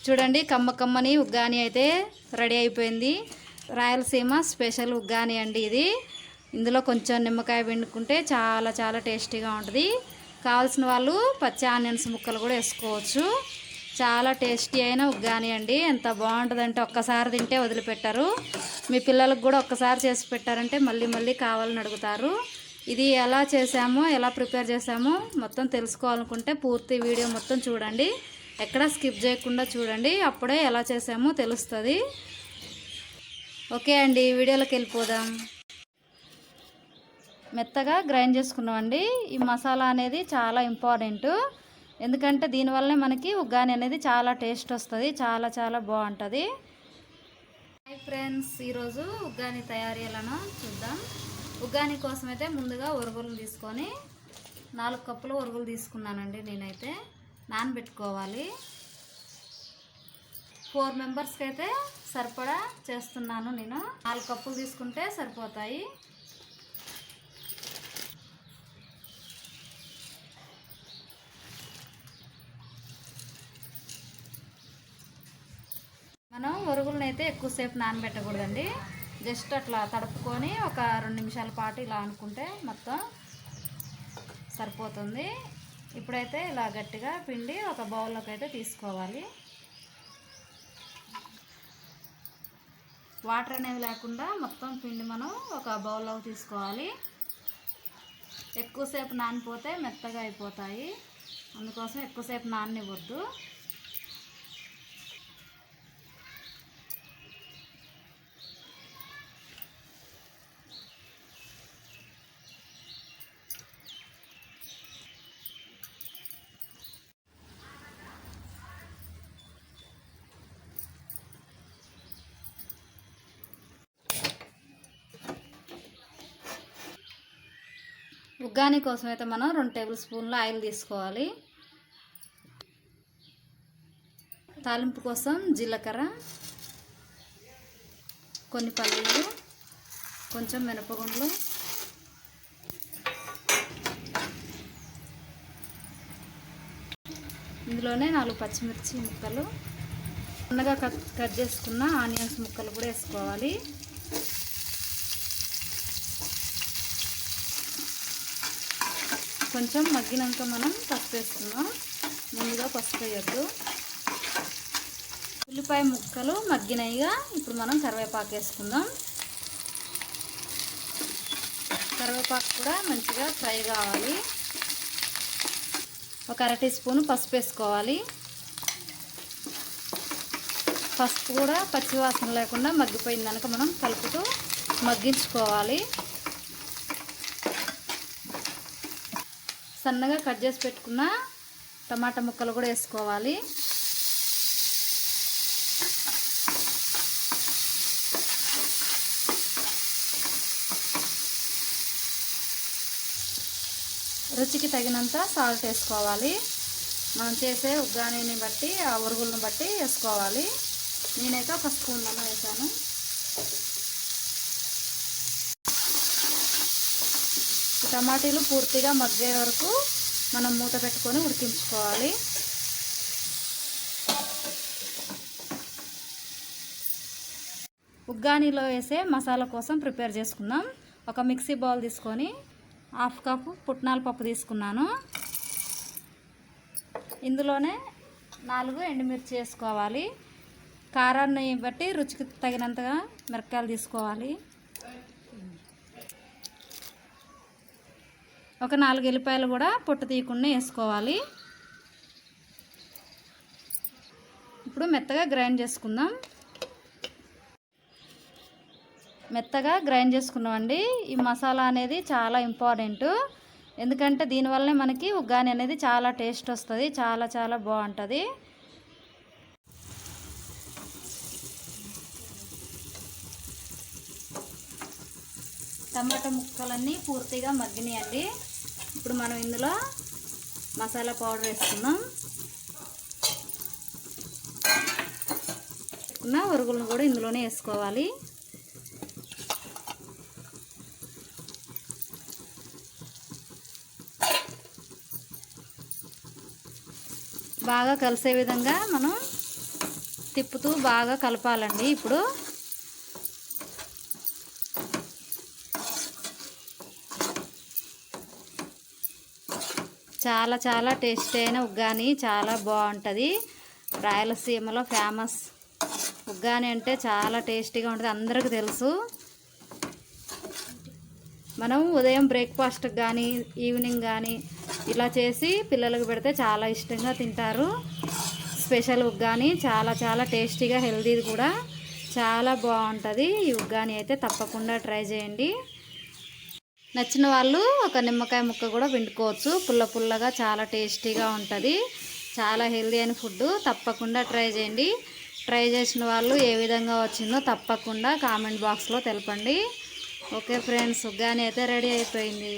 చూడండి కమ్మని ఉగ్గాని అయితే రెడీ అయిపోయింది. రాయలసీమ స్పెషల్ ఉగ్గాని అండి ఇది. ఇందులో కొంచెం నిమ్మకాయ పిండుకుంటే చాలా చాలా టేస్టీగా ఉంటుంది. కావాల్సిన వాళ్ళు పచ్చి ఆనియన్స్ ముక్కలు కూడా వేసుకోవచ్చు. చాలా టేస్టీ అయిన ఉగ్గాని అండి. ఎంత బాగుంటుందంటే ఒక్కసారి తింటే వదిలిపెట్టారు. మీ పిల్లలకు కూడా ఒక్కసారి చేసి పెట్టారంటే మళ్ళీ మళ్ళీ కావాలని అడుగుతారు. ఇది ఎలా చేసామో ఎలా ప్రిపేర్ చేసామో మొత్తం తెలుసుకోవాలనుకుంటే పూర్తి వీడియో మొత్తం చూడండి. ఎక్కడా స్కిప్ చేయకుండా చూడండి. అప్పుడే ఎలా చేసామో తెలుస్తుంది. ఓకే అండి, వీడియోలోకి వెళ్ళిపోదాం. మెత్తగా గ్రైండ్ చేసుకున్నామండి. ఈ మసాలా అనేది చాలా ఇంపార్టెంట్. ఎందుకంటే దీనివల్లనే మనకి ఉగ్గాని అనేది చాలా టేస్ట్ వస్తుంది. చాలా చాలా బాగుంటుంది. హాయ్ ఫ్రెండ్స్, ఈరోజు ఉగ్గాని తయారీ ఎలానో చూద్దాం. ఉగ్గాని కోసం అయితే ముందుగా ఒరుగులు తీసుకొని 4 కప్పులు ఒరుగులు తీసుకున్నానండి. నేనైతే నానబెట్టుకోవాలి. 4 మెంబర్స్కి అయితే సరిపడా చేస్తున్నాను. నేను 4 కప్పులు తీసుకుంటే సరిపోతాయి. మనం ఒరుగులను అయితే ఎక్కువసేపు నానబెట్టకూడదండి. జస్ట్ అట్లా తడుపుకొని ఒక 2 నిమిషాల పాటు ఇలా అనుకుంటే మొత్తం సరిపోతుంది. ఇప్పుడైతే ఇలా గట్టిగా పిండి ఒక బౌల్లోకి అయితే తీసుకోవాలి. వాటర్ అనేవి లేకుండా మొత్తం పిండి మనం ఒక బౌల్లోకి తీసుకోవాలి. ఎక్కువసేపు నానిపోతే మెత్తగా అయిపోతాయి. అందుకోసం ఎక్కువసేపు నాననివ్వద్దు. ఉగ్గాని కోసం అయితే మనం 2 టేబుల్ స్పూన్ల ఆయిల్ తీసుకోవాలి. తాలింపు కోసం జీలకర్ర, కొన్ని పల్లీలు, కొంచెం మినపగుండ్లు, ఇందులోనే 4 పచ్చిమిర్చి ముక్కలు, సన్నగా కట్ చేసుకున్న ఆనియన్స్ ముక్కలు కూడా వేసుకోవాలి. కొంచెం మగ్గినాక మనం పసుపు వేసుకుందాం. ముందుగా పసుపు వేయద్దు. ఉల్లిపాయ ముక్కలు మగ్గినాయిగా ఇప్పుడు మనం కరివేపాకు వేసుకుందాం. కరివేపాకు కూడా మంచిగా ఫ్రై కావాలి. ఒక 1/2 టీ స్పూన్ పసుపు వేసుకోవాలి. పసుపు కూడా పచ్చివాసన లేకుండా మగ్గిపోయింది కనుక మనం కలుపుతూ మగ్గించుకోవాలి. సన్నగా కట్ చేసి పెట్టుకున్న టమాటా ముక్కలు కూడా వేసుకోవాలి. రుచికి తగినంత సాల్ట్ వేసుకోవాలి. మనం చేసే ఉగ్గానిని బట్టి ఆ ఉరుగులను బట్టి వేసుకోవాలి. నేనైతే 1 స్పూన్ అన్నం వేసాను. టమాటీలు పూర్తిగా మగ్గే వరకు మనం మూత పెట్టుకొని ఉడికించుకోవాలి. ఉగ్గానిలో వేసే మసాలా కోసం ప్రిపేర్ చేసుకుందాం. ఒక మిక్సీ బౌల్ తీసుకొని 1/2 కప్పు పుట్నాల పప్పు తీసుకున్నాను. ఇందులోనే 4 ఎండుమిర్చి వేసుకోవాలి. కారాన్ని బట్టి రుచికి తగినంతగా మిరపకాయలు తీసుకోవాలి. ఒక 4 ఎల్లిపాయలు కూడా పొట్టు తీయకుండా వేసుకోవాలి. ఇప్పుడు మెత్తగా గ్రైండ్ చేసుకుందాం. మెత్తగా గ్రైండ్ చేసుకున్నామండి. ఈ మసాలా అనేది చాలా ఇంపార్టెంట్. ఎందుకంటే దీనివల్లనే మనకి ఉగ్గాని అనేది చాలా టేస్ట్ వస్తుంది. చాలా చాలా బాగుంటుంది. టమాటా ముక్కలన్నీ పూర్తిగా మగ్గినాయండి. ఇప్పుడు మనం ఇందులో మసాలా పౌడర్ వేసుకుందాం. ఉరుగులను కూడా ఇందులోనే వేసుకోవాలి. బాగా కలిసే విధంగా మనం తిప్పుతూ బాగా కలపాలండి. ఇప్పుడు చాలా చాలా టేస్టీ అయిన ఉగ్గాని చాలా బాగుంటుంది. రాయలసీమలో ఫేమస్ ఉగ్గాని అంటే చాలా టేస్టీగా ఉంటుంది, అందరికీ తెలుసు. మనం ఉదయం బ్రేక్ఫాస్ట్కి కానీ ఈవినింగ్ కానీ ఇలా చేసి పిల్లలకు పెడితే చాలా ఇష్టంగా తింటారు. స్పెషల్ ఉగ్గాని చాలా చాలా టేస్టీగా, హెల్తీ కూడా చాలా బాగుంటుంది. ఈ ఉగ్గాని అయితే తప్పకుండా ట్రై చేయండి. నచ్చిన వాళ్ళు ఒక నిమ్మకాయ ముక్క కూడా పిండుకోవచ్చు. పుల్ల పుల్లగా చాలా టేస్టీగా ఉంటుంది. చాలా హెల్తీ అయిన ఫుడ్, తప్పకుండా ట్రై చేయండి. ట్రై చేసిన వాళ్ళు ఏ విధంగా వచ్చిందో తప్పకుండా కామెంట్ బాక్స్లో తెలపండి. ఓకే ఫ్రెండ్స్, ఉగ్గాని అయితే రెడీ అయిపోయింది.